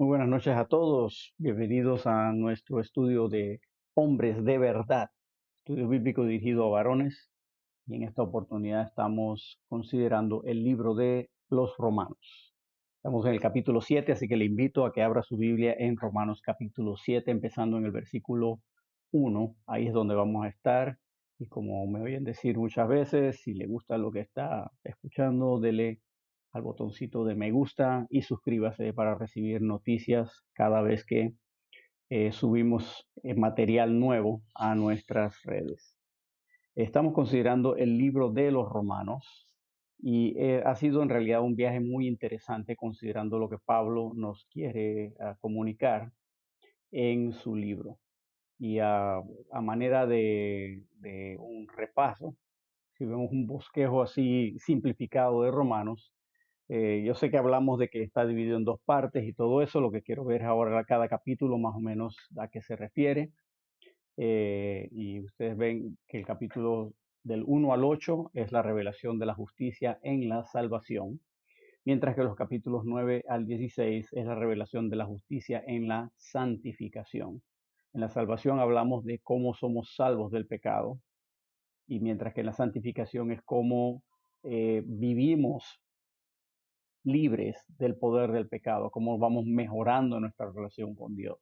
Muy buenas noches a todos. Bienvenidos a nuestro estudio de Hombres de Verdad, estudio bíblico dirigido a varones. Y en esta oportunidad estamos considerando el libro de los Romanos. Estamos en el capítulo 7, así que le invito a que abra su Biblia en Romanos capítulo 7, empezando en el versículo 1. Ahí es donde vamos a estar. Y como me oyen decir muchas veces, si le gusta lo que está escuchando, dele al botoncito de me gusta y suscríbase para recibir noticias cada vez que subimos material nuevo a nuestras redes. Estamos considerando el libro de los Romanos y ha sido en realidad un viaje muy interesante considerando lo que Pablo nos quiere comunicar en su libro. Y a manera de un repaso, si vemos un bosquejo así simplificado de Romanos, yo sé que hablamos de que está dividido en dos partes y todo eso. Lo que quiero ver ahora cada capítulo más o menos a qué se refiere. Y ustedes ven que el capítulo del 1 al 8 es la revelación de la justicia en la salvación, mientras que los capítulos 9 al 16 es la revelación de la justicia en la santificación. En la salvación hablamos de cómo somos salvos del pecado, y mientras que en la santificación es cómo vivimos libres del poder del pecado, cómo vamos mejorando nuestra relación con Dios.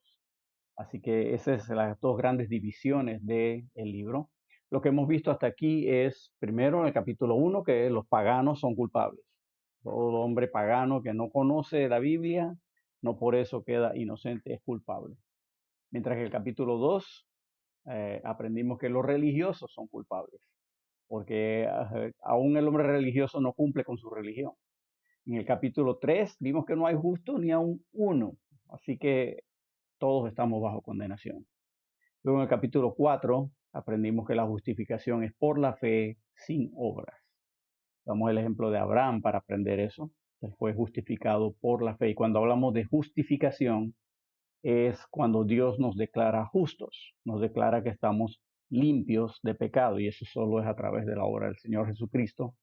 Así que esas son las dos grandes divisiones del libro. Lo que hemos visto hasta aquí es, primero, en el capítulo 1, que los paganos son culpables. Todo hombre pagano que no conoce la Biblia, no por eso queda inocente, es culpable. Mientras que en el capítulo 2 aprendimos que los religiosos son culpables, porque aún el hombre religioso no cumple con su religión. En el capítulo 3 vimos que no hay justo ni aún uno, así que todos estamos bajo condenación. Luego en el capítulo 4 aprendimos que la justificación es por la fe sin obras. Damos el ejemplo de Abraham para aprender eso. Él fue justificado por la fe. Y cuando hablamos de justificación es cuando Dios nos declara justos, nos declara que estamos limpios de pecado, y eso solo es a través de la obra del Señor Jesucristo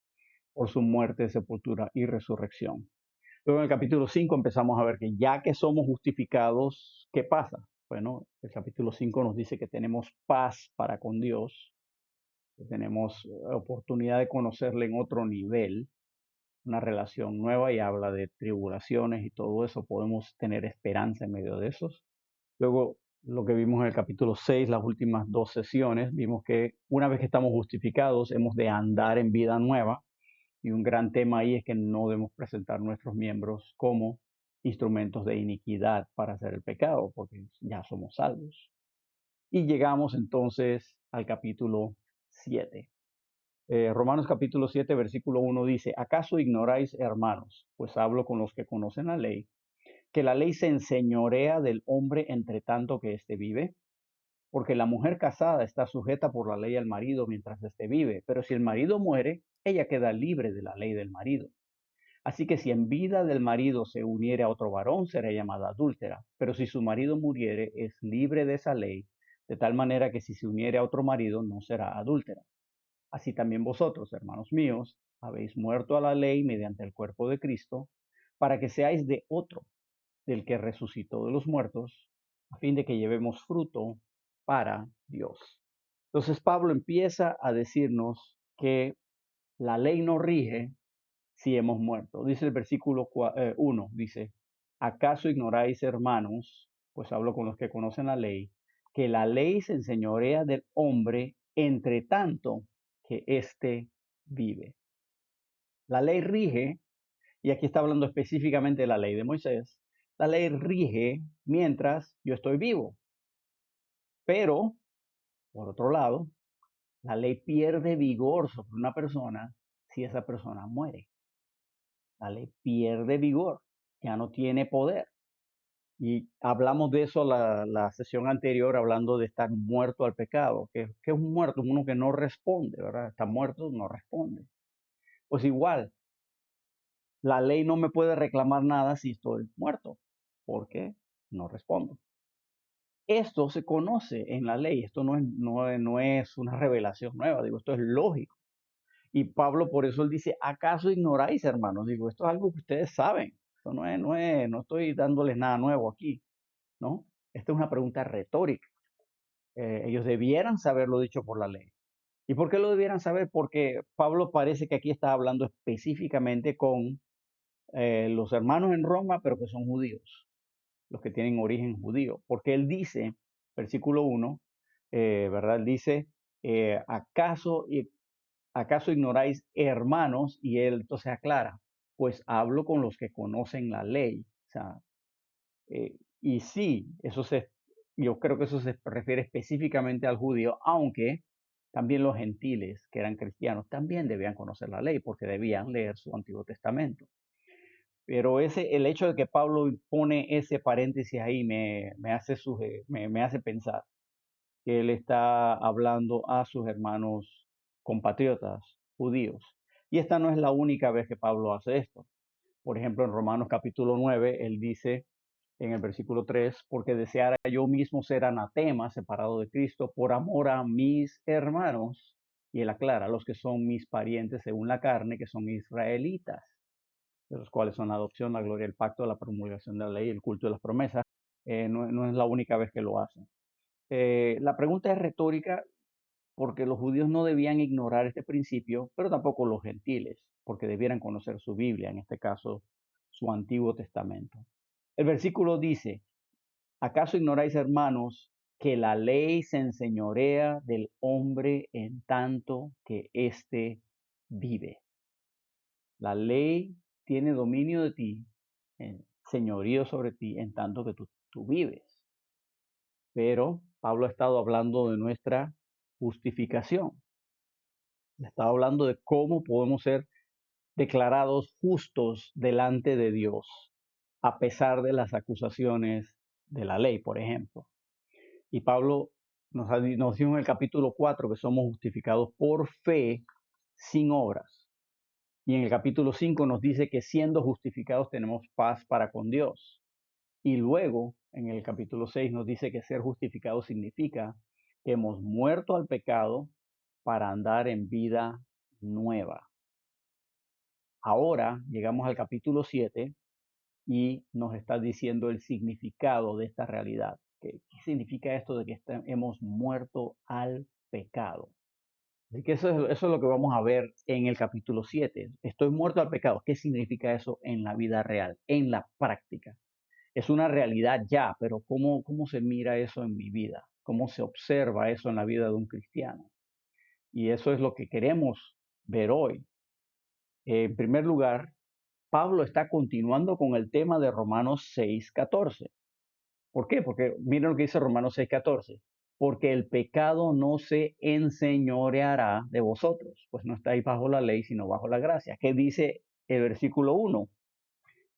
por su muerte, sepultura y resurrección. Luego en el capítulo 5 empezamos a ver que ya que somos justificados, ¿qué pasa? Bueno, el capítulo 5 nos dice que tenemos paz para con Dios, que tenemos oportunidad de conocerle en otro nivel, una relación nueva, y habla de tribulaciones y todo eso. Podemos tener esperanza en medio de esos. Luego, lo que vimos en el capítulo 6, las últimas dos sesiones, vimos que una vez que estamos justificados, hemos de andar en vida nueva. Y un gran tema ahí es que no debemos presentar nuestros miembros como instrumentos de iniquidad para hacer el pecado, porque ya somos salvos. Y llegamos entonces al capítulo 7. Romanos capítulo 7, versículo 1 dice: ¿Acaso ignoráis, hermanos, pues hablo con los que conocen la ley, que la ley se enseñorea del hombre entre tanto que éste vive? Porque la mujer casada está sujeta por la ley al marido mientras éste vive, pero si el marido muere, ella queda libre de la ley del marido. Así que si en vida del marido se uniere a otro varón, será llamada adúltera. Pero si su marido muriere, es libre de esa ley, de tal manera que si se uniere a otro marido, no será adúltera. Así también vosotros, hermanos míos, habéis muerto a la ley mediante el cuerpo de Cristo, para que seáis de otro, del que resucitó de los muertos, a fin de que llevemos fruto para Dios. Entonces Pablo empieza a decirnos que la ley no rige si hemos muerto. Dice el versículo 1, dice: ¿Acaso ignoráis, hermanos, pues hablo con los que conocen la ley, que la ley se enseñorea del hombre entre tanto que éste vive? La ley rige, y aquí está hablando específicamente de la ley de Moisés. La ley rige mientras yo estoy vivo, pero, por otro lado, la ley pierde vigor sobre una persona si esa persona muere. La ley pierde vigor, ya no tiene poder. Y hablamos de eso la sesión anterior, hablando de estar muerto al pecado. ¿Qué es un muerto? Uno que no responde, ¿verdad? Está muerto, no responde. Pues igual, la ley no me puede reclamar nada si estoy muerto, porque no respondo. Esto se conoce en la ley, esto no es una revelación nueva, digo, esto es lógico. Y Pablo por eso él dice: ¿acaso ignoráis, hermanos? Digo, esto es algo que ustedes saben. Esto no estoy dándoles nada nuevo aquí, ¿no? Esta es una pregunta retórica. Ellos debieran saber lo dicho por la ley. ¿Y por qué lo debieran saber? Porque Pablo parece que aquí está hablando específicamente con los hermanos en Roma, pero que son judíos, los que tienen origen judío. Porque él dice, versículo 1, ¿verdad? Él dice, ¿acaso ignoráis, hermanos? Y él entonces aclara, pues hablo con los que conocen la ley. O sea, y sí, yo creo que eso se refiere específicamente al judío, aunque también los gentiles, que eran cristianos, también debían conocer la ley porque debían leer su Antiguo Testamento. Pero el hecho de que Pablo pone ese paréntesis ahí me hace pensar que él está hablando a sus hermanos compatriotas judíos. Y esta no es la única vez que Pablo hace esto. Por ejemplo, en Romanos capítulo 9, él dice en el versículo 3, porque deseara yo mismo ser anatema, separado de Cristo, por amor a mis hermanos. Y él aclara, los que son mis parientes según la carne, que son israelitas, de los cuales son la adopción, la gloria, el pacto, la promulgación de la ley, el culto de las promesas. No es la única vez que lo hacen. La pregunta es retórica porque los judíos no debían ignorar este principio, pero tampoco los gentiles, porque debieran conocer su Biblia, en este caso su Antiguo Testamento. El versículo dice, ¿acaso ignoráis, hermanos, que la ley se enseñorea del hombre en tanto que éste vive? La ley tiene dominio de ti, señorío sobre ti, en tanto que tú vives. Pero Pablo ha estado hablando de nuestra justificación. Está hablando de cómo podemos ser declarados justos delante de Dios, a pesar de las acusaciones de la ley, por ejemplo. Y Pablo nos dijo en el capítulo 4 que somos justificados por fe sin obras. Y en el capítulo 5 nos dice que siendo justificados tenemos paz para con Dios. Y luego, en el capítulo 6 nos dice que ser justificados significa que hemos muerto al pecado para andar en vida nueva. Ahora llegamos al capítulo 7 y nos está diciendo el significado de esta realidad. ¿Qué significa esto de que hemos muerto al pecado? Así que eso es lo que vamos a ver en el capítulo 7. Estoy muerto al pecado. ¿Qué significa eso en la vida real, en la práctica? Es una realidad ya, pero ¿cómo se mira eso en mi vida? ¿Cómo se observa eso en la vida de un cristiano? Y eso es lo que queremos ver hoy. En primer lugar, Pablo está continuando con el tema de Romanos 6:14. ¿Por qué? Porque miren lo que dice Romanos 6:14. Porque el pecado no se enseñoreará de vosotros, pues no estáis bajo la ley, sino bajo la gracia. ¿Qué dice el versículo 1?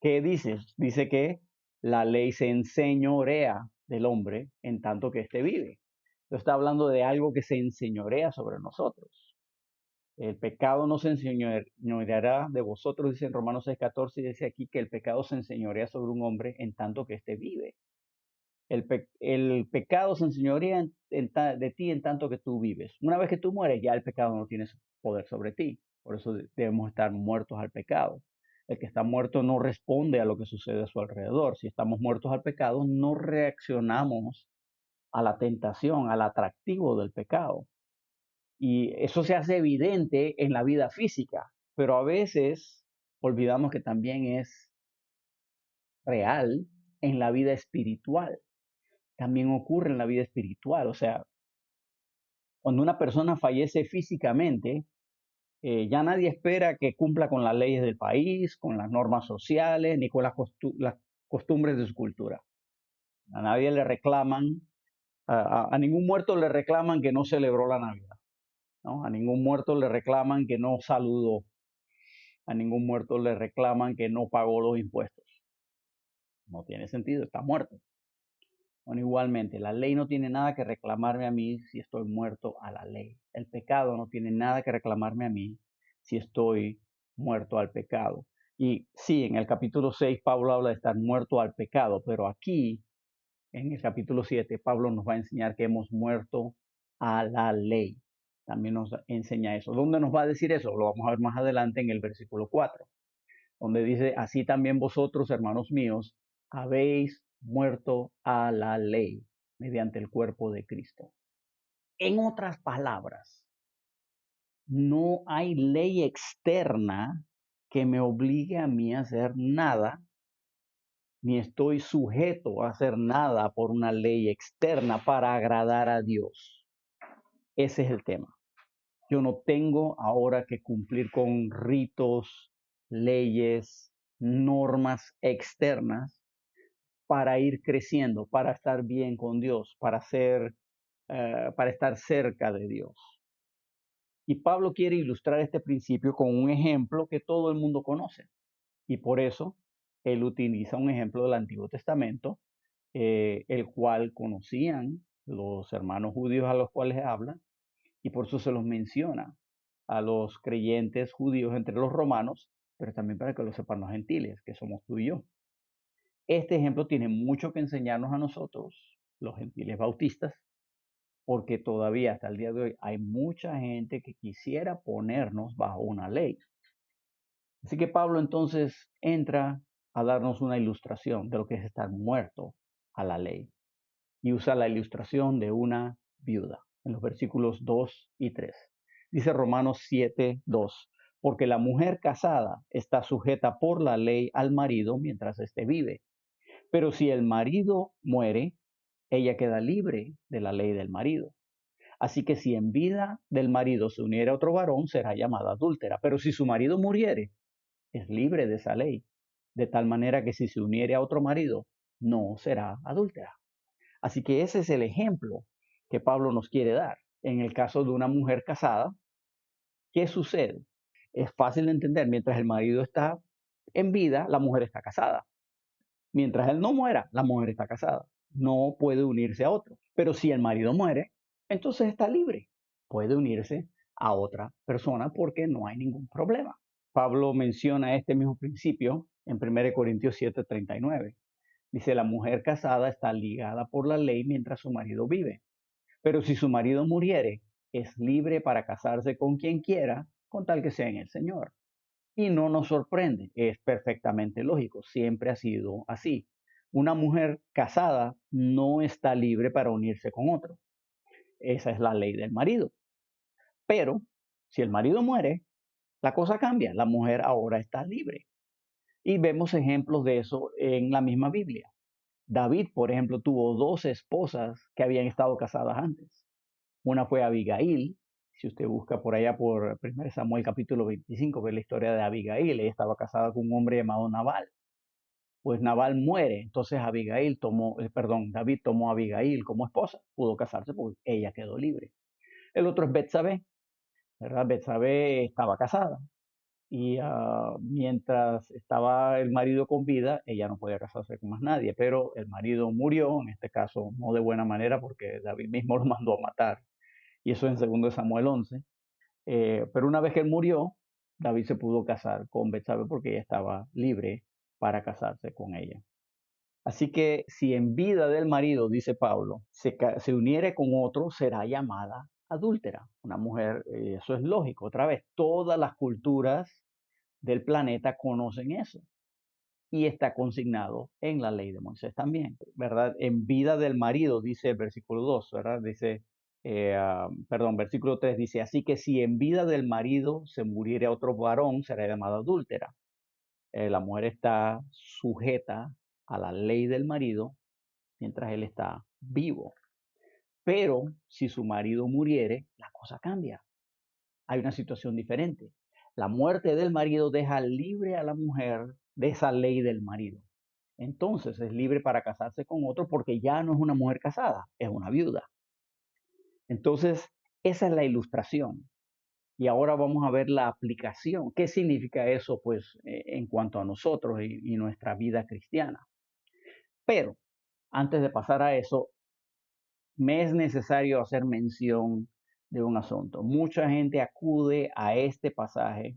¿Qué dice? Dice que la ley se enseñorea del hombre en tanto que éste vive. Entonces está hablando de algo que se enseñorea sobre nosotros. El pecado no se enseñoreará de vosotros, dice en Romanos 6:14, y dice aquí que el pecado se enseñorea sobre un hombre en tanto que éste vive. El pecado se enseñorea de ti en tanto que tú vives. Una vez que tú mueres, ya el pecado no tiene poder sobre ti. Por eso debemos estar muertos al pecado. El que está muerto no responde a lo que sucede a su alrededor. Si estamos muertos al pecado, no reaccionamos a la tentación, al atractivo del pecado. Y eso se hace evidente en la vida física, pero a veces olvidamos que también es real en la vida espiritual. También ocurre en la vida espiritual. O sea, cuando una persona fallece físicamente, ya nadie espera que cumpla con las leyes del país, con las normas sociales, ni con las costumbres de su cultura. A nadie le reclaman, a ningún muerto le reclaman que no celebró la Navidad, ¿no? A ningún muerto le reclaman que no saludó, a ningún muerto le reclaman que no pagó los impuestos. No tiene sentido, está muerto. Bueno, igualmente, la ley no tiene nada que reclamarme a mí si estoy muerto a la ley. El pecado no tiene nada que reclamarme a mí si estoy muerto al pecado. Y sí, en el capítulo 6 Pablo habla de estar muerto al pecado, pero aquí, en el capítulo 7, Pablo nos va a enseñar que hemos muerto a la ley. También nos enseña eso. ¿Dónde nos va a decir eso? Lo vamos a ver más adelante en el versículo 4. donde dice, así también vosotros, hermanos míos, habéis muerto a la ley mediante el cuerpo de Cristo. En otras palabras, no hay ley externa que me obligue a mí a hacer nada, ni estoy sujeto a hacer nada por una ley externa para agradar a Dios. Ese es el tema. Yo no tengo ahora que cumplir con ritos, leyes, normas externas para ir creciendo, para estar bien con Dios, para estar cerca de Dios. Y Pablo quiere ilustrar este principio con un ejemplo que todo el mundo conoce. Y por eso él utiliza un ejemplo del Antiguo Testamento, el cual conocían los hermanos judíos a los cuales habla, y por eso se los menciona a los creyentes judíos entre los romanos, pero también para que lo sepan los gentiles, que somos tú y yo. Este ejemplo tiene mucho que enseñarnos a nosotros, los gentiles bautistas, porque todavía hasta el día de hoy hay mucha gente que quisiera ponernos bajo una ley. Así que Pablo entonces entra a darnos una ilustración de lo que es estar muerto a la ley y usa la ilustración de una viuda en los versículos 2 y 3. Dice Romanos 7, 2, porque la mujer casada está sujeta por la ley al marido mientras éste vive, pero si el marido muere, ella queda libre de la ley del marido. Así que si en vida del marido se uniera otro varón, será llamada adúltera, pero si su marido muriere, es libre de esa ley, de tal manera que si se uniere a otro marido, no será adúltera. Así que ese es el ejemplo que Pablo nos quiere dar. En el caso de una mujer casada, ¿qué sucede? Es fácil de entender. Mientras el marido está en vida, la mujer está casada. Mientras él no muera, la mujer está casada. No puede unirse a otro. Pero si el marido muere, entonces está libre. Puede unirse a otra persona porque no hay ningún problema. Pablo menciona este mismo principio en 1 Corintios 7:39. Dice, la mujer casada está ligada por la ley mientras su marido vive. Pero si su marido muriere, es libre para casarse con quien quiera, con tal que sea en el Señor. Y no nos sorprende, es perfectamente lógico, siempre ha sido así. Una mujer casada no está libre para unirse con otro. Esa es la ley del marido. Pero si el marido muere, la cosa cambia. La mujer ahora está libre. Y vemos ejemplos de eso en la misma Biblia. David, por ejemplo, tuvo dos esposas que habían estado casadas antes. Una fue Abigail. Si usted busca por allá por 1 Samuel capítulo 25, ve la historia de Abigail. Ella estaba casada con un hombre llamado Nabal. Pues Nabal muere, entonces David tomó a Abigail como esposa. Pudo casarse porque ella quedó libre. El otro es Betsabé, ¿verdad? Betsabé estaba casada y mientras estaba el marido con vida, ella no podía casarse con más nadie, pero el marido murió, en este caso no de buena manera porque David mismo lo mandó a matar, y eso en 2 Samuel 11. Pero una vez que él murió, David se pudo casar con Betsabé porque ella estaba libre para casarse con ella. Así que si en vida del marido, dice Pablo, se uniere con otro, será llamada adúltera. Una mujer, eso es lógico. Otra vez, todas las culturas del planeta conocen eso. Y está consignado en la ley de Moisés también, ¿verdad? En vida del marido, dice el versículo 2, ¿verdad? Dice, versículo 3 dice, así que si en vida del marido se muriere otro varón, será llamada adúltera. La mujer está sujeta a la ley del marido mientras él está vivo. Pero si su marido muriere, la cosa cambia. Hay una situación diferente. La muerte del marido deja libre a la mujer de esa ley del marido. Entonces es libre para casarse con otro porque ya no es una mujer casada, es una viuda. Entonces, esa es la ilustración. Y ahora vamos a ver la aplicación. ¿Qué significa eso, pues, en cuanto a nosotros y nuestra vida cristiana? Pero, antes de pasar a eso, me es necesario hacer mención de un asunto. Mucha gente acude a este pasaje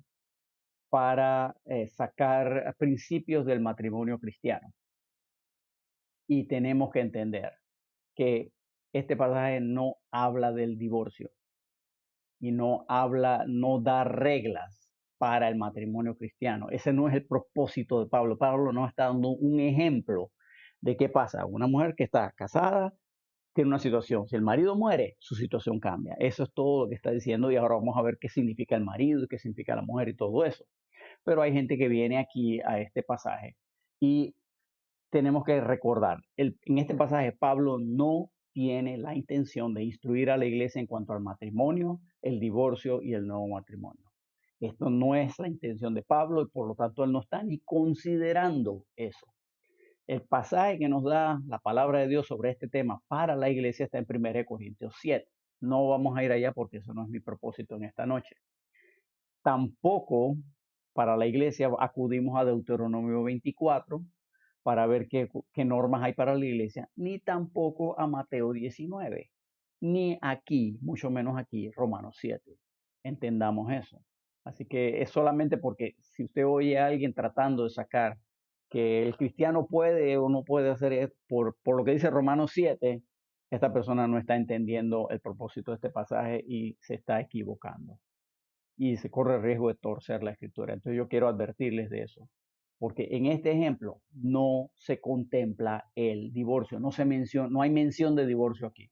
para sacar principios del matrimonio cristiano. Y tenemos que entender que este pasaje no habla del divorcio y no da reglas para el matrimonio cristiano. Ese no es el propósito de Pablo. Pablo nos está dando un ejemplo de qué pasa. Una mujer que está casada tiene una situación. Si el marido muere, su situación cambia. Eso es todo lo que está diciendo y ahora vamos a ver qué significa el marido y qué significa la mujer y todo eso. Pero hay gente que viene aquí a este pasaje y tenemos que recordar, en este pasaje Pablo no tiene la intención de instruir a la iglesia en cuanto al matrimonio, el divorcio y el nuevo matrimonio. Esto no es la intención de Pablo y por lo tanto él no está ni considerando eso. El pasaje que nos da la palabra de Dios sobre este tema para la iglesia está en 1 Corintios 7. No vamos a ir allá porque eso no es mi propósito en esta noche. Tampoco para la iglesia acudimos a Deuteronomio 24 para ver qué normas hay para la iglesia, ni tampoco a Mateo 19, ni aquí, mucho menos aquí, Romanos 7. Entendamos eso. Así que es solamente porque si usted oye a alguien tratando de sacar que el cristiano puede o no puede hacer esto, por lo que dice Romanos 7, esta persona no está entendiendo el propósito de este pasaje y se está equivocando y se corre el riesgo de torcer la escritura. Entonces yo quiero advertirles de eso, porque en este ejemplo no se contempla el divorcio, no hay mención de divorcio aquí,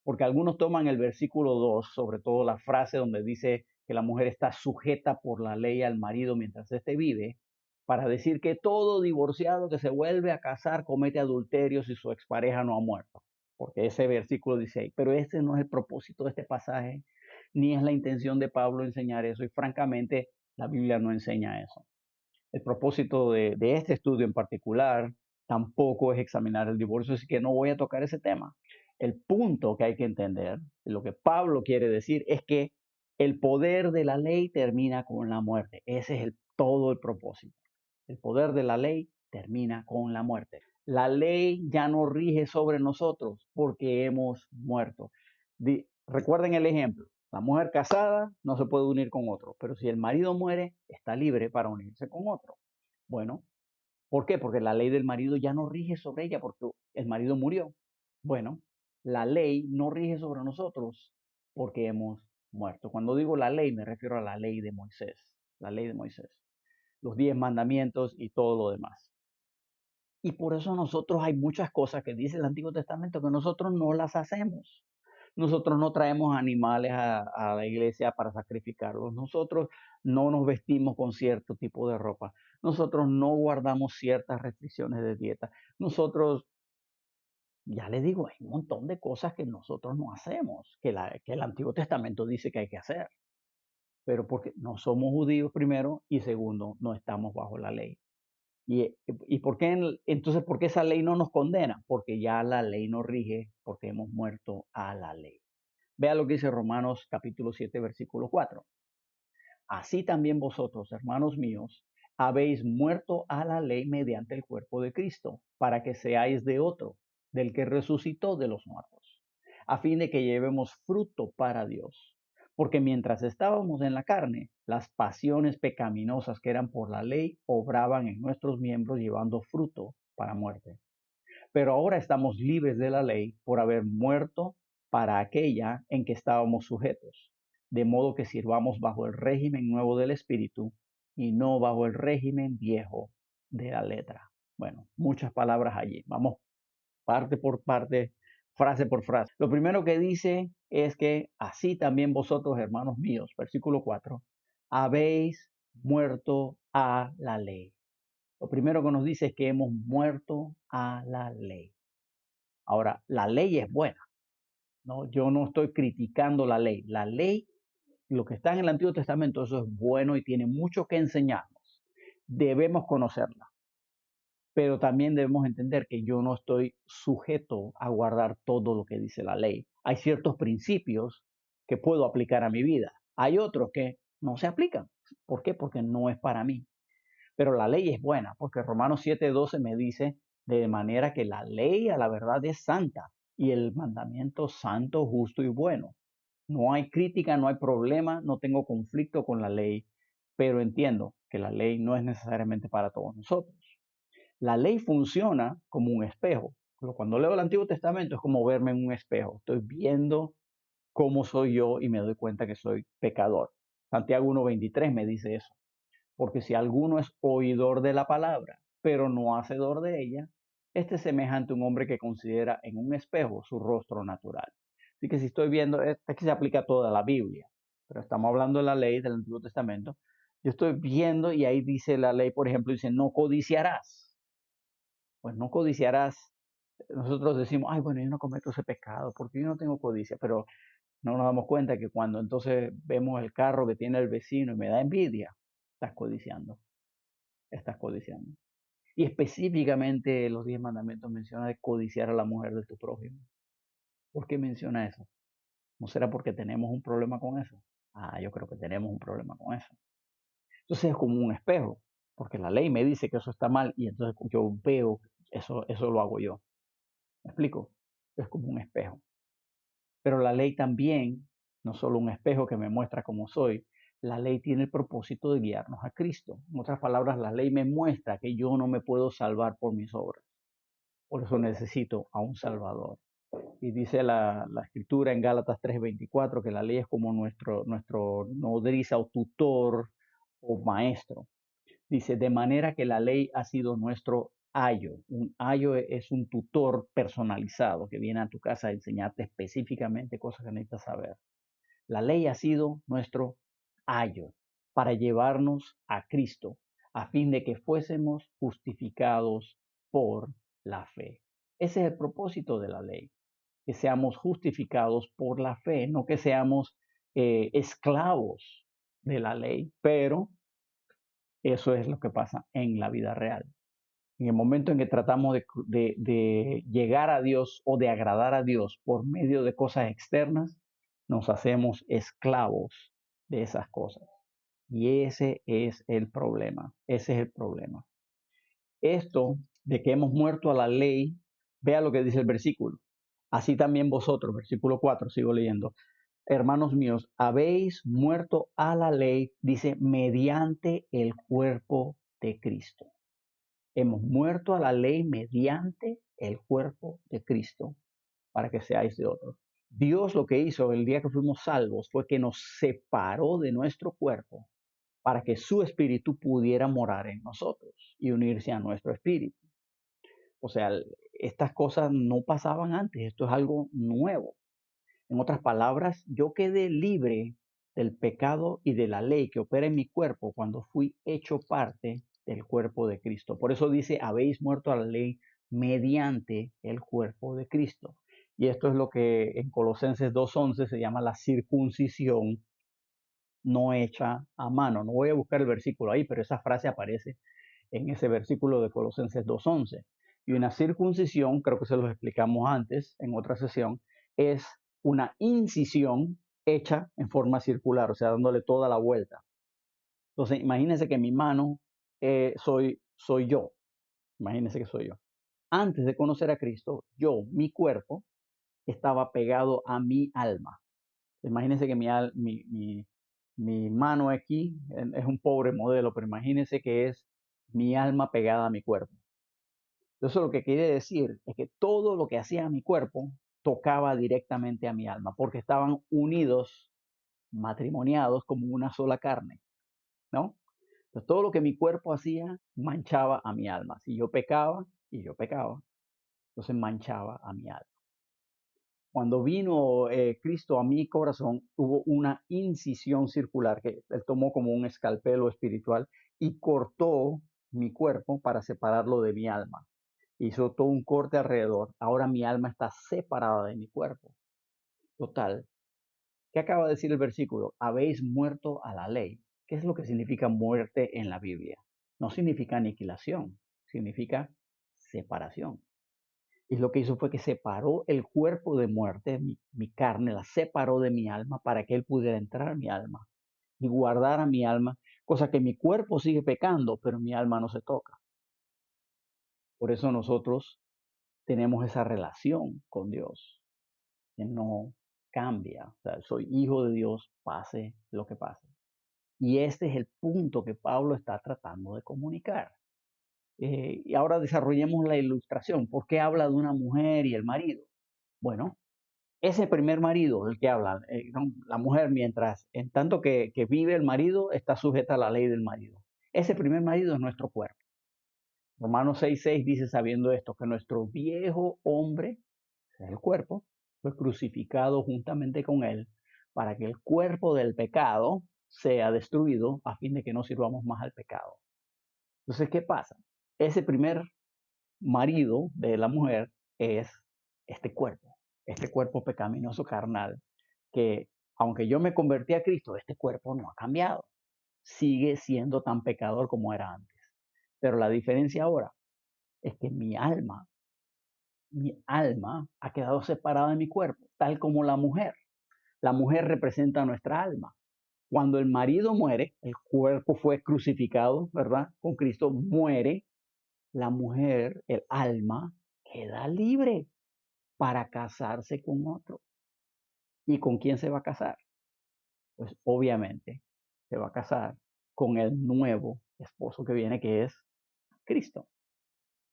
porque algunos toman el versículo 2, sobre todo la frase donde dice que la mujer está sujeta por la ley al marido mientras éste vive, para decir que todo divorciado que se vuelve a casar comete adulterio si su expareja no ha muerto, porque ese versículo dice ahí, pero ese no es el propósito de este pasaje, ni es la intención de Pablo enseñar eso, y francamente la Biblia no enseña eso. El propósito de este estudio en particular tampoco es examinar el divorcio, así que no voy a tocar ese tema. El punto que hay que entender, lo que Pablo quiere decir, es que el poder de la ley termina con la muerte. Ese es todo el propósito. El poder de la ley termina con la muerte. La ley ya no rige sobre nosotros porque hemos muerto. Recuerden el ejemplo. La mujer casada no se puede unir con otro, pero si el marido muere, está libre para unirse con otro. Bueno, ¿por qué? Porque la ley del marido ya no rige sobre ella porque el marido murió. Bueno, la ley no rige sobre nosotros porque hemos muerto. Cuando digo la ley, me refiero a la ley de Moisés. La ley de Moisés. Los 10 mandamientos y todo lo demás. Y por eso nosotros hay muchas cosas que dice el Antiguo Testamento que nosotros no las hacemos. Nosotros no traemos animales a la iglesia para sacrificarlos. Nosotros no nos vestimos con cierto tipo de ropa. Nosotros no guardamos ciertas restricciones de dieta. Nosotros, ya les digo, hay un montón de cosas que nosotros no hacemos, que el Antiguo Testamento dice que hay que hacer. Pero porque no somos judíos primero y segundo, no estamos bajo la ley. ¿Y por qué, entonces, por qué esa ley no nos condena? Porque ya la ley nos rige, porque hemos muerto a la ley. Vea lo que dice Romanos capítulo 7, versículo 4. Así también vosotros, hermanos míos, habéis muerto a la ley mediante el cuerpo de Cristo, para que seáis de otro, del que resucitó de los muertos, a fin de que llevemos fruto para Dios. Porque mientras estábamos en la carne, las pasiones pecaminosas que eran por la ley obraban en nuestros miembros llevando fruto para muerte. Pero ahora estamos libres de la ley por haber muerto para aquella en que estábamos sujetos, de modo que sirvamos bajo el régimen nuevo del Espíritu y no bajo el régimen viejo de la letra. Bueno, muchas palabras allí. Vamos parte por parte, frase por frase. Lo primero que dice es que así también vosotros, hermanos míos, versículo 4, habéis muerto a la ley. Lo primero que nos dice es que hemos muerto a la ley. Ahora, la ley es buena, ¿no? Yo no estoy criticando la ley. La ley, lo que está en el Antiguo Testamento, eso es bueno y tiene mucho que enseñarnos. Debemos conocerla, pero también debemos entender que yo no estoy sujeto a guardar todo lo que dice la ley. Hay ciertos principios que puedo aplicar a mi vida. Hay otros que no se aplican. ¿Por qué? Porque no es para mí. Pero la ley es buena, porque Romanos 7:12 me dice, de manera que la ley a la verdad es santa y el mandamiento santo, justo y bueno. No hay crítica, no hay problema, no tengo conflicto con la ley, pero entiendo que la ley no es necesariamente para todos nosotros. La ley funciona como un espejo. Cuando leo el Antiguo Testamento es como verme en un espejo. Estoy viendo cómo soy yo y me doy cuenta que soy pecador. Santiago 1:23 me dice eso. Porque si alguno es oidor de la palabra, pero no hacedor de ella, este es semejante a un hombre que considera en un espejo su rostro natural. Así que si estoy viendo, es que se aplica a toda la Biblia, pero estamos hablando de la ley del Antiguo Testamento. Yo estoy viendo y ahí dice la ley, por ejemplo, dice, no codiciarás. Pues no codiciarás. Nosotros decimos, ay, bueno, yo no cometo ese pecado porque yo no tengo codicia, pero no nos damos cuenta que cuando entonces vemos el carro que tiene el vecino y me da envidia, estás codiciando, estás codiciando. Y específicamente los 10 mandamientos mencionan de codiciar a la mujer de tu prójimo. ¿Por qué menciona eso? ¿No será porque tenemos un problema con eso? Ah, yo creo que tenemos un problema con eso. Entonces es como un espejo, porque la ley me dice que eso está mal y entonces yo veo eso lo hago yo. ¿Me explico? Es como un espejo. Pero la ley también, no solo un espejo que me muestra cómo soy, la ley tiene el propósito de guiarnos a Cristo. En otras palabras, la ley me muestra que yo no me puedo salvar por mis obras. Por eso necesito a un Salvador. Y dice la escritura en Gálatas 3:24 que la ley es como nuestro nodriza o tutor o maestro. Dice, de manera que la ley ha sido nuestro ayo. Un ayo es un tutor personalizado que viene a tu casa a enseñarte específicamente cosas que necesitas saber. La ley ha sido nuestro ayo para llevarnos a Cristo, a fin de que fuésemos justificados por la fe. Ese es el propósito de la ley, que seamos justificados por la fe, no que seamos esclavos de la ley, pero eso es lo que pasa en la vida real. En el momento en que tratamos de llegar a Dios o de agradar a Dios por medio de cosas externas, nos hacemos esclavos de esas cosas. Y ese es el problema. Ese es el problema. Esto de que hemos muerto a la ley, vea lo que dice el versículo. Así también vosotros, versículo 4, sigo leyendo. Hermanos míos, habéis muerto a la ley, dice, mediante el cuerpo de Cristo. Hemos muerto a la ley mediante el cuerpo de Cristo para que seáis de otros. Dios lo que hizo el día que fuimos salvos fue que nos separó de nuestro cuerpo para que su espíritu pudiera morar en nosotros y unirse a nuestro espíritu. O sea, estas cosas no pasaban antes, esto es algo nuevo. En otras palabras, yo quedé libre del pecado y de la ley que opera en mi cuerpo cuando fui hecho parte del cuerpo de Cristo. Por eso dice, habéis muerto a la ley mediante el cuerpo de Cristo. Y esto es lo que en Colosenses 2:11 se llama la circuncisión no hecha a mano. No voy a buscar el versículo ahí, pero esa frase aparece en ese versículo de Colosenses 2:11. Y una circuncisión, creo que se los explicamos antes en otra sesión, es una incisión hecha en forma circular, o sea, dándole toda la vuelta. Entonces, imagínense que mi mano soy yo. Imagínense que soy yo. Antes de conocer a Cristo, mi cuerpo, estaba pegado a mi alma. Imagínense que mi mano aquí es un pobre modelo, pero imagínense que es mi alma pegada a mi cuerpo. Eso lo que quiere decir es que todo lo que hacía mi cuerpo tocaba directamente a mi alma, porque estaban unidos, matrimoniados como una sola carne, ¿no? Entonces, todo lo que mi cuerpo hacía manchaba a mi alma. Si yo pecaba, y yo pecaba, entonces manchaba a mi alma. Cuando vino Cristo a mi corazón, hubo una incisión circular que él tomó como un escalpelo espiritual y cortó mi cuerpo para separarlo de mi alma. Hizo todo un corte alrededor. Ahora mi alma está separada de mi cuerpo. Total. ¿Qué acaba de decir el versículo? Habéis muerto a la ley. ¿Qué es lo que significa muerte en la Biblia? No significa aniquilación, significa separación. Y lo que hizo fue que separó el cuerpo de muerte, mi carne, la separó de mi alma para que Él pudiera entrar a mi alma y guardar a mi alma, cosa que mi cuerpo sigue pecando, pero mi alma no se toca. Por eso nosotros tenemos esa relación con Dios, que no cambia. O sea, soy hijo de Dios, pase lo que pase. Y este es el punto que Pablo está tratando de comunicar. Y ahora desarrollemos la ilustración. ¿Por qué habla de una mujer y el marido? Bueno, Ese primer marido del que habla, ¿no? La mujer, mientras, en tanto que vive el marido, está sujeta a la ley del marido. Ese primer marido es nuestro cuerpo. Romanos 6:6 dice, sabiendo esto, que nuestro viejo hombre, el cuerpo, fue crucificado juntamente con él, para que el cuerpo del pecado sea destruido, a fin de que no sirvamos más al pecado. Entonces, ¿qué pasa? Ese primer marido de la mujer es este cuerpo pecaminoso carnal, que aunque yo me convertí a Cristo, este cuerpo no ha cambiado, sigue siendo tan pecador como era antes. Pero la diferencia ahora es que mi alma ha quedado separada de mi cuerpo, tal como la mujer. La mujer representa nuestra alma. Cuando el marido muere, el cuerpo fue crucificado, ¿verdad? Con Cristo muere, la mujer, el alma, queda libre para casarse con otro. ¿Y con quién se va a casar? Pues obviamente se va a casar con el nuevo esposo que viene, que es Cristo.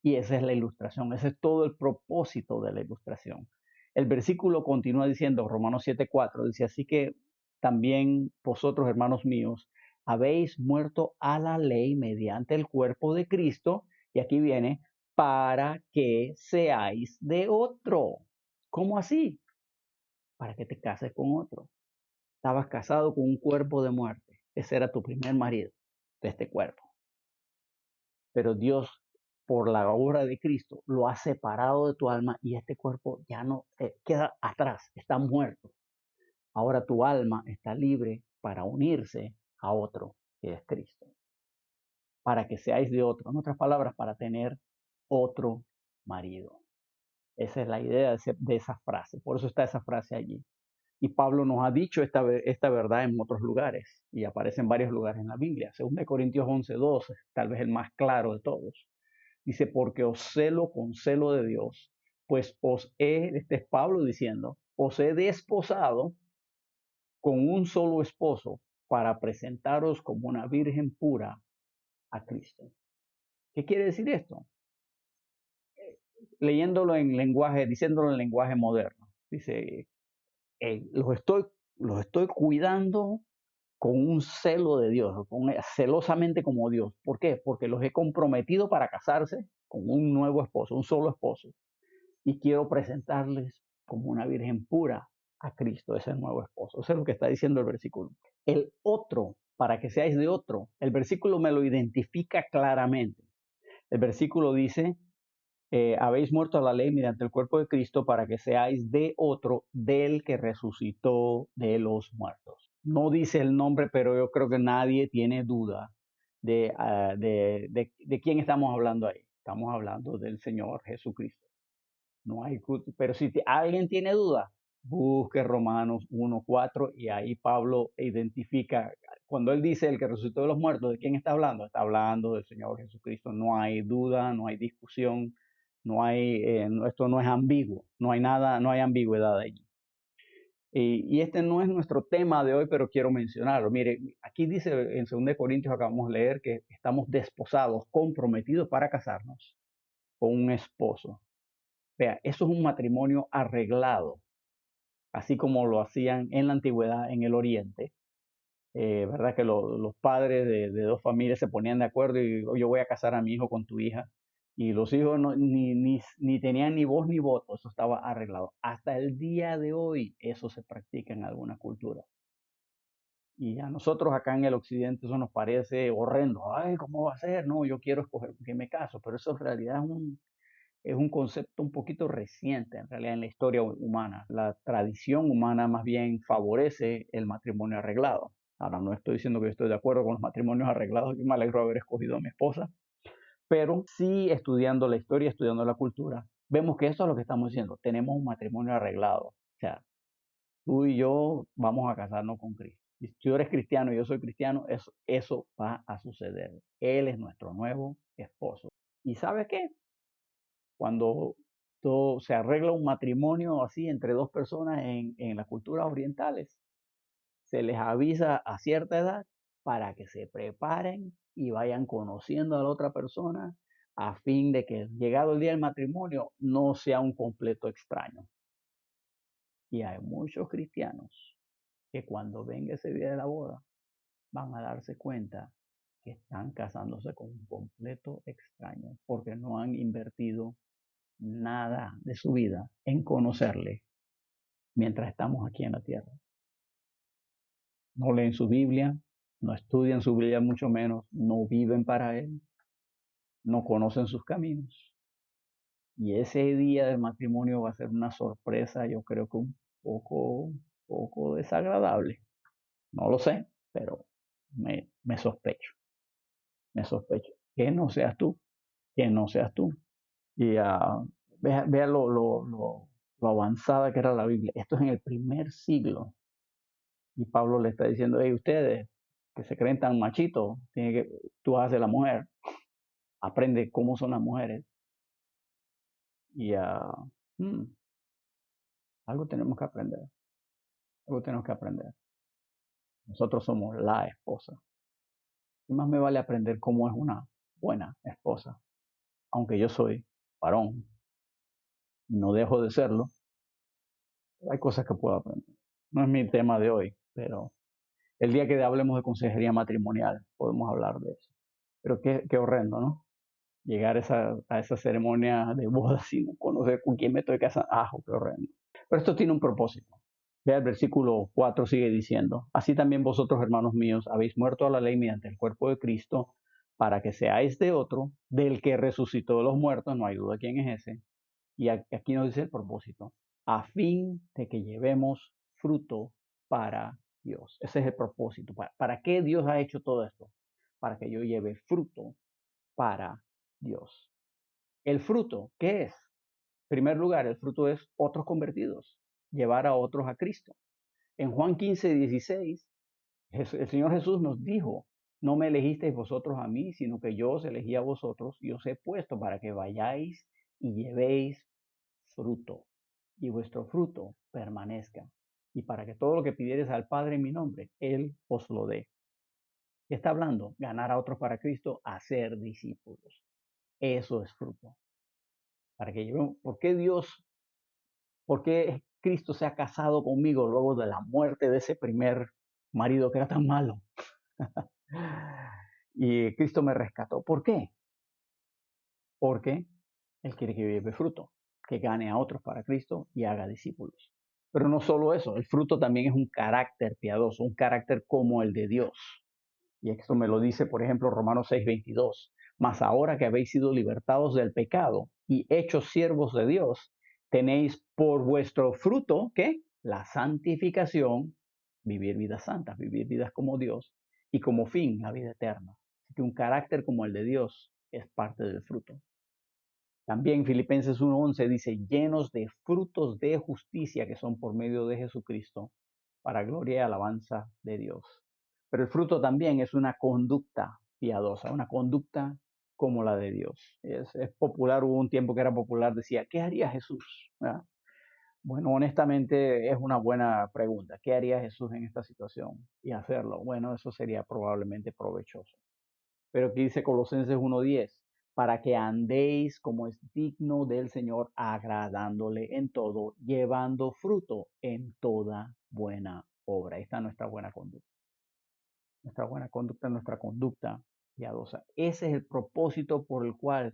Y esa es la ilustración, ese es todo el propósito de la ilustración. El versículo continúa diciendo, Romanos 7:4, dice, así que también vosotros, hermanos míos, habéis muerto a la ley mediante el cuerpo de Cristo, y aquí viene, para que seáis de otro. ¿Cómo así? Para que te cases con otro. Estabas casado con un cuerpo de muerte. Ese era tu primer marido de este cuerpo. Pero Dios, por la obra de Cristo, lo ha separado de tu alma y este cuerpo ya no queda atrás, está muerto. Ahora tu alma está libre para unirse a otro, que es Cristo, para que seáis de otro. En otras palabras, para tener otro marido. Esa es la idea de esa frase. Por eso está esa frase allí. Y Pablo nos ha dicho esta verdad en otros lugares y aparece en varios lugares en la Biblia. Según de Corintios 11:2, tal vez el más claro de todos. Dice, porque os celo con celo de Dios, pues este es Pablo diciendo, os he desposado con un solo esposo para presentaros como una virgen pura a Cristo. ¿Qué quiere decir esto? Leyéndolo en lenguaje, diciéndolo en lenguaje moderno. Dice, los estoy cuidando con un celo de Dios, celosamente como Dios. ¿Por qué? Porque los he comprometido para casarse con un nuevo esposo, un solo esposo. Y quiero presentarles como una virgen pura a Cristo, ese nuevo esposo. Eso es lo que está diciendo el versículo. El otro, para que seáis de otro, el versículo me lo identifica claramente. El versículo dice, habéis muerto a la ley mediante el cuerpo de Cristo para que seáis de otro, del que resucitó de los muertos. No dice el nombre, pero yo creo que nadie tiene duda de quién estamos hablando ahí. Estamos hablando del Señor Jesucristo. No hay, pero si alguien tiene duda, busque Romanos 1:4 y ahí Pablo identifica, cuando él dice el que resucitó de los muertos, ¿de quién está hablando? Está hablando del Señor Jesucristo. No hay duda, no hay discusión, esto no es ambiguo, no hay nada, no hay ambigüedad allí. Y este no es nuestro tema de hoy, pero quiero mencionarlo. Mire, aquí dice en 2 Corintios, acabamos de leer que estamos desposados, comprometidos para casarnos con un esposo. Vea, eso es un matrimonio arreglado, así como lo hacían en la antigüedad en el Oriente. ¿Verdad? Que los padres de dos familias se ponían de acuerdo y "Oh, yo voy a casar a mi hijo con tu hija". Y los hijos ni tenían ni voz ni voto, eso estaba arreglado. Hasta el día de hoy eso se practica en algunas culturas. Y a nosotros acá en el occidente eso nos parece horrendo. Ay, ¿cómo va a ser? No, yo quiero escoger con quién me caso, pero eso en realidad es un concepto un poquito reciente en realidad en la historia humana. La tradición humana más bien favorece el matrimonio arreglado. Ahora, no estoy diciendo que yo estoy de acuerdo con los matrimonios arreglados, yo me alegro de haber escogido a mi esposa, pero sí estudiando la historia, estudiando la cultura, vemos que eso es lo que estamos diciendo, tenemos un matrimonio arreglado. O sea, tú y yo vamos a casarnos con Cristo. Y si tú eres cristiano y yo soy cristiano, eso va a suceder. Él es nuestro nuevo esposo. ¿Y sabes qué? Cuando todo se arregla un matrimonio así entre dos personas en las culturas orientales, se les avisa a cierta edad para que se preparen y vayan conociendo a la otra persona a fin de que llegado el día del matrimonio no sea un completo extraño. Y hay muchos cristianos que cuando venga ese día de la boda van a darse cuenta que están casándose con un completo extraño porque no han invertido nada de su vida en conocerle mientras estamos aquí en la tierra. No leen su Biblia, no estudian su Biblia mucho menos, no viven para Él, no conocen sus caminos. Y ese día del matrimonio va a ser una sorpresa, yo creo que poco desagradable. No lo sé, pero me sospecho, me sospecho. Que no seas tú, que no seas tú. Y vea lo avanzada que era la Biblia. Esto es en el primer siglo. Y Pablo le está diciendo, hey, ustedes que se creen tan machitos, tú haces la mujer, aprende cómo son las mujeres. Y hmm, algo tenemos que aprender, algo tenemos que aprender. Nosotros somos la esposa. Y más me vale aprender cómo es una buena esposa. Aunque yo soy varón, no dejo de serlo, hay cosas que puedo aprender. No es mi tema de hoy, pero el día que hablemos de consejería matrimonial podemos hablar de eso. Pero qué horrendo, ¿no? Llegar a esa ceremonia de boda sin conocer con quién me estoy casando. Qué horrendo. Pero esto tiene un propósito. Vea, el versículo 4 sigue diciendo, así también vosotros, hermanos míos, habéis muerto a la ley mediante el cuerpo de Cristo, para que seáis de otro, del que resucitó de los muertos, no hay duda quién es ese. Y aquí nos dice el propósito, a fin de que llevemos fruto para Dios. Ese es el propósito. ¿Para qué Dios ha hecho todo esto? Para que yo lleve fruto para Dios. El fruto, ¿qué es? En primer lugar, el fruto es otros convertidos, llevar a otros a Cristo. En Juan 15:16, el Señor Jesús nos dijo, no me elegisteis vosotros a mí, sino que yo os elegí a vosotros y os he puesto para que vayáis y llevéis fruto, y vuestro fruto permanezca, y para que todo lo que pidiereis al Padre en mi nombre, Él os lo dé. ¿Qué está hablando? Ganar a otros para Cristo, hacer discípulos. Eso es fruto. Para que llevemos, ¿por qué Cristo se ha casado conmigo luego de la muerte de ese primer marido que era tan malo? Y Cristo me rescató. ¿Por qué? Porque Él quiere que yo lleve fruto, que gane a otros para Cristo y haga discípulos. Pero no solo eso, el fruto también es un carácter piadoso, un carácter como el de Dios. Y esto me lo dice, por ejemplo, Romanos 6:22. Mas ahora que habéis sido libertados del pecado y hechos siervos de Dios, tenéis por vuestro fruto, ¿qué? La santificación, vivir vidas santas, vivir vidas como Dios, y como fin, la vida eterna. Así que un carácter como el de Dios es parte del fruto. También Filipenses 1:11 dice, llenos de frutos de justicia que son por medio de Jesucristo, para gloria y alabanza de Dios. Pero el fruto también es una conducta piadosa, una conducta como la de Dios. Es popular, hubo un tiempo que era popular, decía, ¿qué haría Jesús? ¿Verdad? Bueno, honestamente es una buena pregunta. ¿Qué haría Jesús en esta situación? Y hacerlo. Bueno, eso sería probablemente provechoso. Pero aquí dice Colosenses 1:10, para que andéis como es digno del Señor, agradándole en todo, llevando fruto en toda buena obra. Ahí está nuestra buena conducta. Nuestra buena conducta, nuestra conducta piadosa. Ese es el propósito por el cual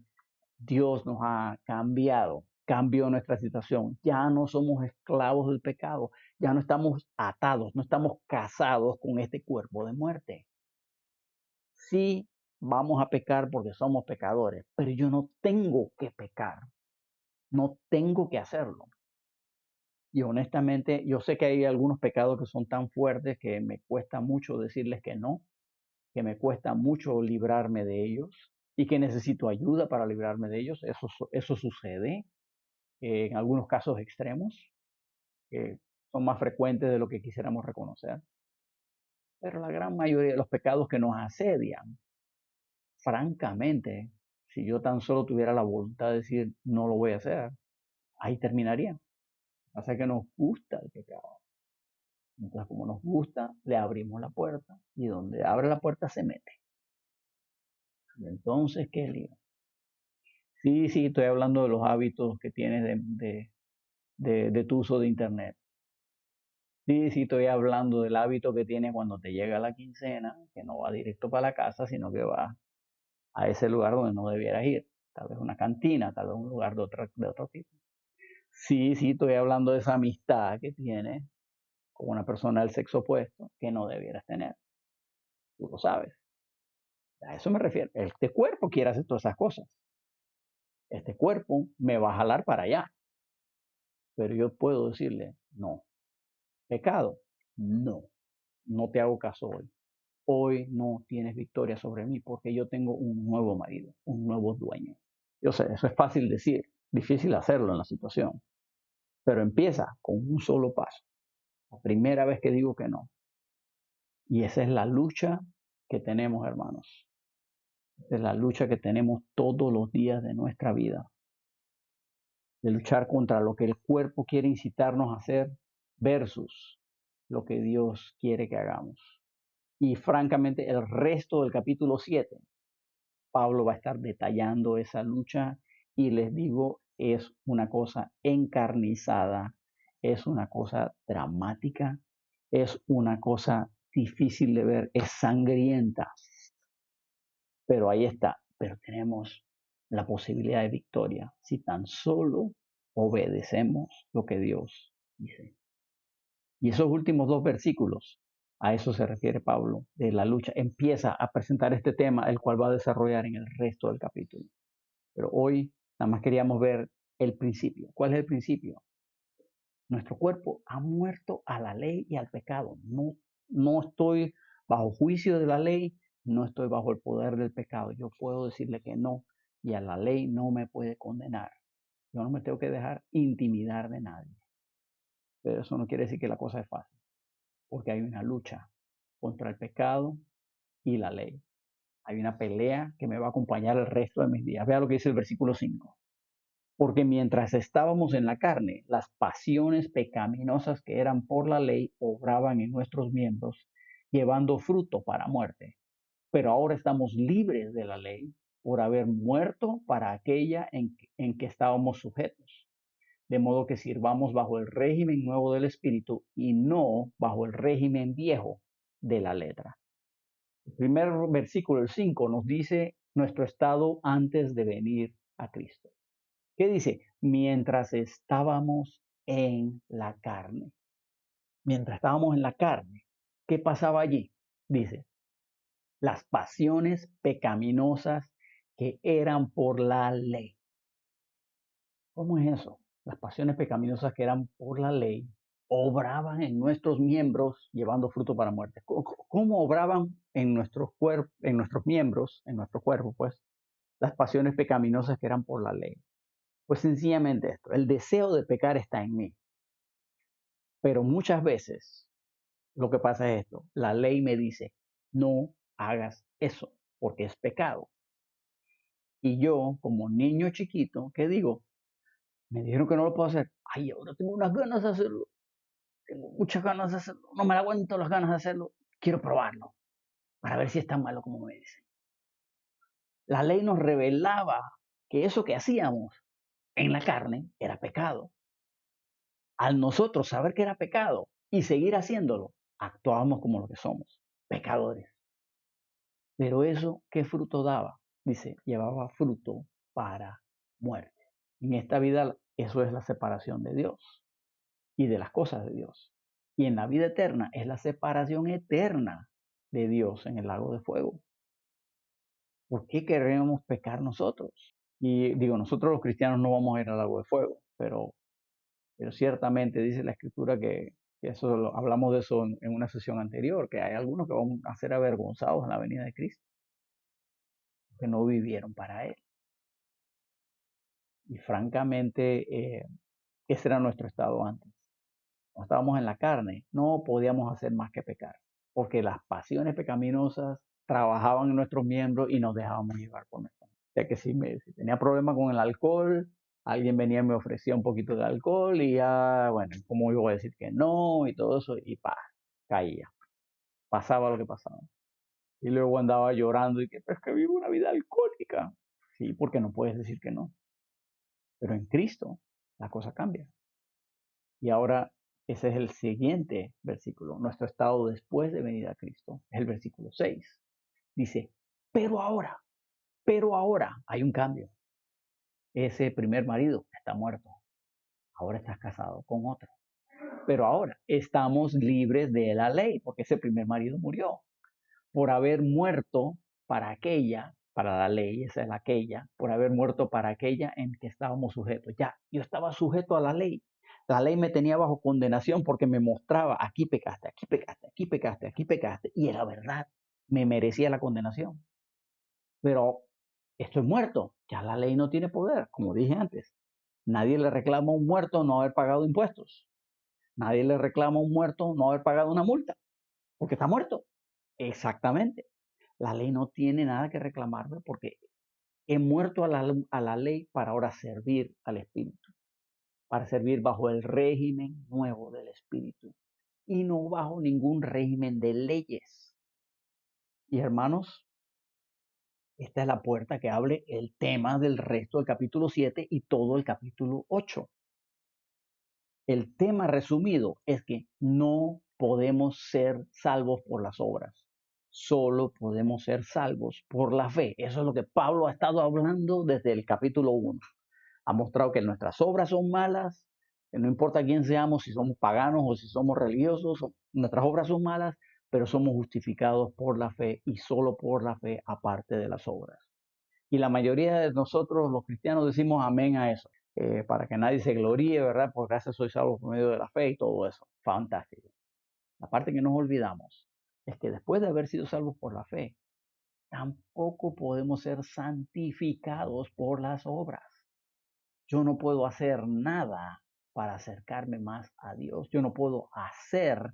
Dios nos ha cambiado, cambió nuestra situación. Ya no somos esclavos del pecado, ya no estamos atados, no estamos casados con este cuerpo de muerte. Sí, vamos a pecar porque somos pecadores, pero yo no tengo que pecar, no tengo que hacerlo. Y honestamente, yo sé que hay algunos pecados que son tan fuertes que me cuesta mucho decirles que no, que me cuesta mucho librarme de ellos y que necesito ayuda para librarme de ellos. Eso sucede en algunos casos extremos, que son más frecuentes de lo que quisiéramos reconocer. Pero la gran mayoría de los pecados que nos asedian, francamente, si yo tan solo tuviera la voluntad de decir no lo voy a hacer, ahí terminaría. O sea que nos gusta el pecado. Entonces, como nos gusta, le abrimos la puerta y donde abre la puerta se mete. Y entonces, ¿qué lío? Sí, estoy hablando de los hábitos que tienes de tu uso de Internet. Sí, sí, estoy hablando del hábito que tiene cuando te llega la quincena, que no va directo para la casa, sino que va a ese lugar donde no debieras ir. Tal vez una cantina, tal vez un lugar de otro tipo. Sí, sí, estoy hablando de esa amistad que tienes con una persona del sexo opuesto que no debieras tener. Tú lo sabes. A eso me refiero. Este cuerpo quiere hacer todas esas cosas. Este cuerpo me va a jalar para allá. Pero yo puedo decirle, no. Pecado, no. No te hago caso hoy. Hoy no tienes victoria sobre mí porque yo tengo un nuevo marido, un nuevo dueño. Yo sé, eso es fácil decir, difícil hacerlo en la situación, pero empieza con un solo paso. La primera vez que digo que no. Y esa es la lucha que tenemos, hermanos. Esa es la lucha que tenemos todos los días de nuestra vida. De luchar contra lo que el cuerpo quiere incitarnos a hacer versus lo que Dios quiere que hagamos. Y francamente, el resto del capítulo 7 Pablo va a estar detallando esa lucha y les digo, es una cosa encarnizada, es una cosa dramática, es una cosa difícil de ver, es sangrienta, pero ahí está, pero tenemos la posibilidad de victoria si tan solo obedecemos lo que Dios dice. Y esos últimos dos versículos, a eso se refiere Pablo, de la lucha. Empieza a presentar este tema, el cual va a desarrollar en el resto del capítulo. Pero hoy nada más queríamos ver el principio. ¿Cuál es el principio? Nuestro cuerpo ha muerto a la ley y al pecado. No, no estoy bajo juicio de la ley, no estoy bajo el poder del pecado. Yo puedo decirle que no y a la ley no me puede condenar. Yo no me tengo que dejar intimidar de nadie. Pero eso no quiere decir que la cosa es fácil, porque hay una lucha contra el pecado y la ley. Hay una pelea que me va a acompañar el resto de mis días. Vea lo que dice el versículo 5. Porque mientras estábamos en la carne, las pasiones pecaminosas que eran por la ley obraban en nuestros miembros, llevando fruto para muerte. Pero ahora estamos libres de la ley por haber muerto para aquella en que estábamos sujetos. De modo que sirvamos bajo el régimen nuevo del Espíritu y no bajo el régimen viejo de la letra. El primer versículo, el 5, nos dice nuestro estado antes de venir a Cristo. ¿Qué dice? Mientras estábamos en la carne. Mientras estábamos en la carne, ¿qué pasaba allí? Dice, las pasiones pecaminosas que eran por la ley. ¿Cómo es eso? Las pasiones pecaminosas que eran por la ley obraban en nuestros miembros llevando fruto para muerte. ¿Cómo obraban en nuestros cuerpos, en nuestros miembros, en nuestro cuerpo, pues, las pasiones pecaminosas que eran por la ley? Pues sencillamente esto, el deseo de pecar está en mí, pero muchas veces lo que pasa es esto, la ley me dice, no hagas eso, porque es pecado. Y yo, como niño chiquito, ¿qué digo? Me dijeron que no lo puedo hacer. Ay, ahora tengo unas ganas de hacerlo, tengo muchas ganas de hacerlo, no me aguanto las ganas de hacerlo, quiero probarlo, para ver si es tan malo como me dicen. La ley nos revelaba que eso que hacíamos en la carne era pecado. Al nosotros saber que era pecado y seguir haciéndolo, actuábamos como lo que somos, pecadores. Pero eso, ¿qué fruto daba? Dice, llevaba fruto para muerte. En esta vida eso es la separación de Dios y de las cosas de Dios. Y en la vida eterna es la separación eterna de Dios en el lago de fuego. ¿Por qué queremos pecar nosotros? Y digo, nosotros los cristianos no vamos a ir al lago de fuego, pero ciertamente dice la escritura que eso hablamos de eso en una sesión anterior, que hay algunos que van a ser avergonzados en la venida de Cristo, que no vivieron para Él. Y francamente, ese era nuestro estado antes. Cuando estábamos en la carne, no podíamos hacer más que pecar, porque las pasiones pecaminosas trabajaban en nuestros miembros y nos dejábamos llevar por nuestro. O sea que si tenía problemas con el alcohol, alguien venía y me ofrecía un poquito de alcohol y ya, bueno, ¿cómo iba a decir que no? Y todo eso, y pa, caía. Pasaba lo que pasaba. Y luego andaba llorando y que, pero es que vivo una vida alcohólica. Sí, porque no puedes decir que no. Pero en Cristo la cosa cambia. Y ahora Ese es el siguiente versículo. Nuestro estado después de venir a Cristo es el versículo 6. Dice, pero ahora hay un cambio. Ese primer marido está muerto. Ahora estás casado con otro. Pero ahora estamos libres de la ley, porque ese primer marido murió por haber muerto para aquella, para la ley, esa es la aquella, por haber muerto para aquella en que estábamos sujetos. Ya, yo estaba sujeto a la ley. La ley me tenía bajo condenación porque me mostraba, aquí pecaste, aquí pecaste, aquí pecaste, aquí pecaste. Y era verdad, me merecía la condenación. Pero estoy muerto, ya la ley no tiene poder, como dije antes. Nadie le reclama a un muerto no haber pagado impuestos. Nadie le reclama a un muerto no haber pagado una multa, porque está muerto. Exactamente. La ley no tiene nada que reclamarme porque he muerto a la ley para ahora servir al Espíritu, para servir bajo el régimen nuevo del Espíritu y no bajo ningún régimen de leyes. Y hermanos, esta es la puerta que abre el tema del resto del capítulo 7 y todo el capítulo 8. El tema resumido es que no podemos ser salvos por las obras. Solo podemos ser salvos por la fe. Eso es lo que Pablo ha estado hablando desde el capítulo 1. Ha mostrado que nuestras obras son malas, que no importa quién seamos, si somos paganos o si somos religiosos, nuestras obras son malas, pero somos justificados por la fe y solo por la fe aparte de las obras. Y la mayoría de nosotros, los cristianos, decimos amén a eso, para que nadie se gloríe, ¿verdad? Por gracias soy salvo por medio de la fe y todo eso. Fantástico. La parte que nos olvidamos es que después de haber sido salvos por la fe, tampoco podemos ser santificados por las obras. Yo no puedo hacer nada para acercarme más a Dios. Yo no puedo hacer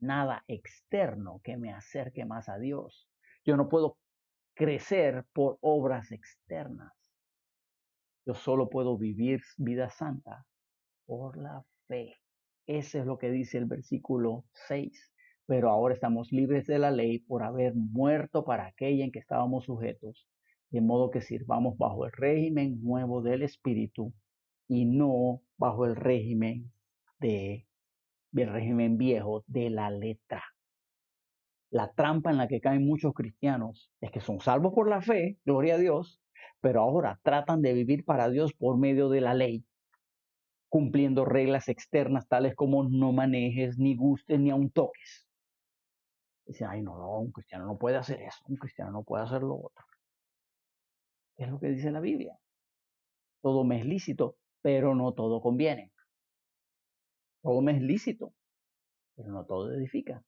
nada externo que me acerque más a Dios. Yo no puedo crecer por obras externas. Yo solo puedo vivir vida santa por la fe. Eso es lo que dice el versículo 6. Pero ahora estamos libres de la ley por haber muerto para aquella en que estábamos sujetos, de modo que sirvamos bajo el régimen nuevo del Espíritu y no bajo el régimen del régimen viejo de la letra. La trampa en la que caen muchos cristianos es que son salvos por la fe, gloria a Dios, pero ahora tratan de vivir para Dios por medio de la ley, cumpliendo reglas externas tales como no manejes, ni gustes, ni aun toques. Dicen, ay, no, un cristiano no puede hacer eso, un cristiano no puede hacer lo otro. Es lo que dice la Biblia. Todo me es lícito, pero no todo conviene. Todo me es lícito, pero no todo edifica.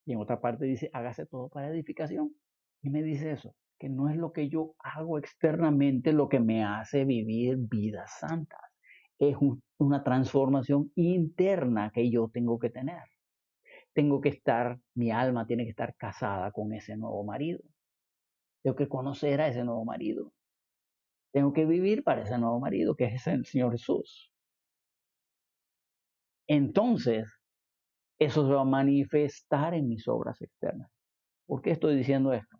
Y en otra parte dice, hágase todo para edificación. ¿Y me dice eso? Que no es lo que yo hago externamente lo que me hace vivir vidas santas. Es una transformación interna que yo tengo que tener. Tengo que estar, mi alma tiene que estar casada con ese nuevo marido. Tengo que conocer a ese nuevo marido. Tengo que vivir para ese nuevo marido, que es el Señor Jesús. Entonces, eso se va a manifestar en mis obras externas. ¿Por qué estoy diciendo esto?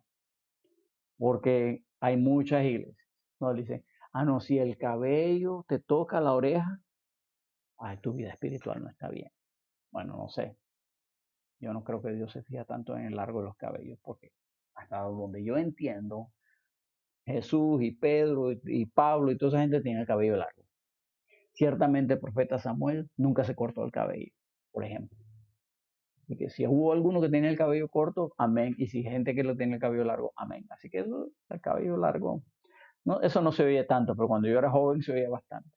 Porque hay muchas iglesias donde dicen, ah, no, si el cabello te toca la oreja, ay, tu vida espiritual no está bien. Bueno, no sé. Yo no creo que Dios se fija tanto en el largo de los cabellos, porque hasta donde yo entiendo, Jesús y Pedro y Pablo y toda esa gente tienen el cabello largo. Ciertamente el profeta Samuel nunca se cortó el cabello, por ejemplo. Y que si hubo alguno que tenía el cabello corto, amén. Y si hay gente que lo tiene el cabello largo, amén. Así que eso, el cabello largo, no, eso no se oye tanto, pero cuando yo era joven se oía bastante.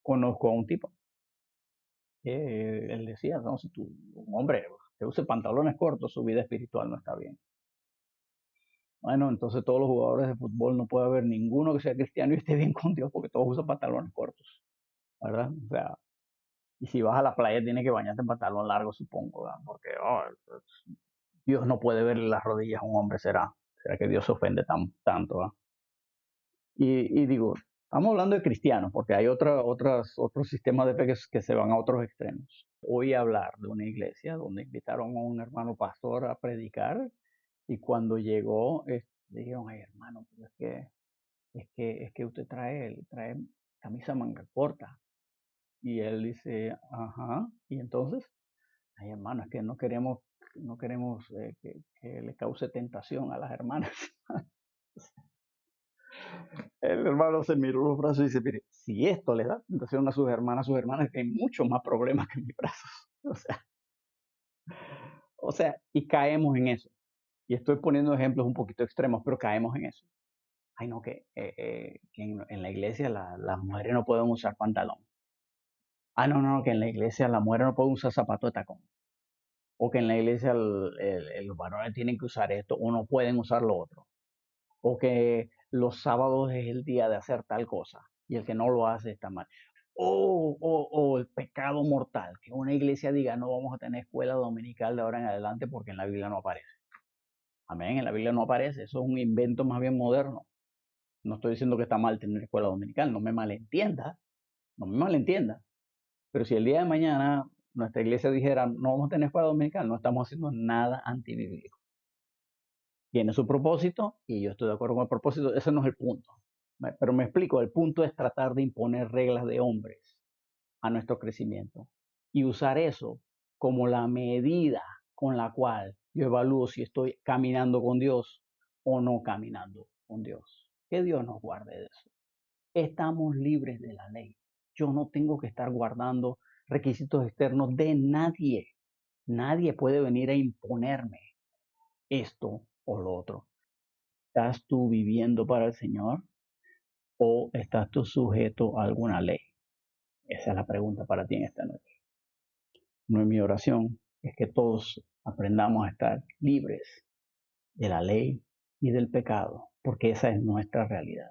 Conozco a un tipo que él decía, no, si tú, un hombre que use pantalones cortos, su vida espiritual no está bien. Bueno, entonces todos los jugadores de fútbol no puede haber ninguno que sea cristiano y esté bien con Dios porque todos usan pantalones cortos, ¿verdad? O sea, y si vas a la playa tienes que bañarte en pantalón largo, supongo, ¿verdad? Porque Dios no puede verle las rodillas a un hombre, será. Será que Dios se ofende tanto, ¿verdad? Y digo, estamos hablando de cristianos, porque hay otros sistemas de fe que se van a otros extremos. Oí hablar de una iglesia donde invitaron a un hermano pastor a predicar y cuando llegó, dijeron, ay hermano, pero es que usted trae camisa manga corta. Y él dice, ajá, y entonces, ay hermano, es que no queremos que le cause tentación a las hermanas. El hermano se miró los brazos y dice, mire, si esto le da tentación a sus hermanas tienen mucho más problemas que mis brazos. O sea, y caemos en eso. Y estoy poniendo ejemplos un poquito extremos, pero caemos en eso. Ay, no, que en la iglesia las mujeres no pueden usar pantalón. Ah, no, no, que en la iglesia las mujeres no pueden usar zapato de tacón. O que en la iglesia los varones tienen que usar esto o no pueden usar lo otro. O que los sábados es el día de hacer tal cosa y el que no lo hace está mal. O el pecado mortal, que una iglesia diga no vamos a tener escuela dominical de ahora en adelante porque en la Biblia no aparece. Amén, en la Biblia no aparece, eso es un invento más bien moderno. No estoy diciendo que está mal tener escuela dominical, no me malentienda. Pero si el día de mañana nuestra iglesia dijera no vamos a tener escuela dominical, no estamos haciendo nada antibíblico. Tiene su propósito y yo estoy de acuerdo con el propósito, ese no es el punto. Pero me explico, el punto es tratar de imponer reglas de hombres a nuestro crecimiento y usar eso como la medida con la cual yo evalúo si estoy caminando con Dios o no caminando con Dios. Que Dios nos guarde de eso. Estamos libres de la ley. Yo no tengo que estar guardando requisitos externos de nadie. Nadie puede venir a imponerme esto o lo otro. ¿Estás tú viviendo para el Señor o estás tú sujeto a alguna ley? Esa es la pregunta para ti en esta noche. No es mi oración, es que todos aprendamos a estar libres de la ley y del pecado, porque esa es nuestra realidad.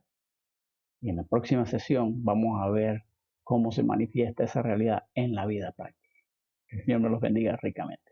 Y en la próxima sesión vamos a ver cómo se manifiesta esa realidad en la vida práctica. Que el Señor nos los bendiga ricamente.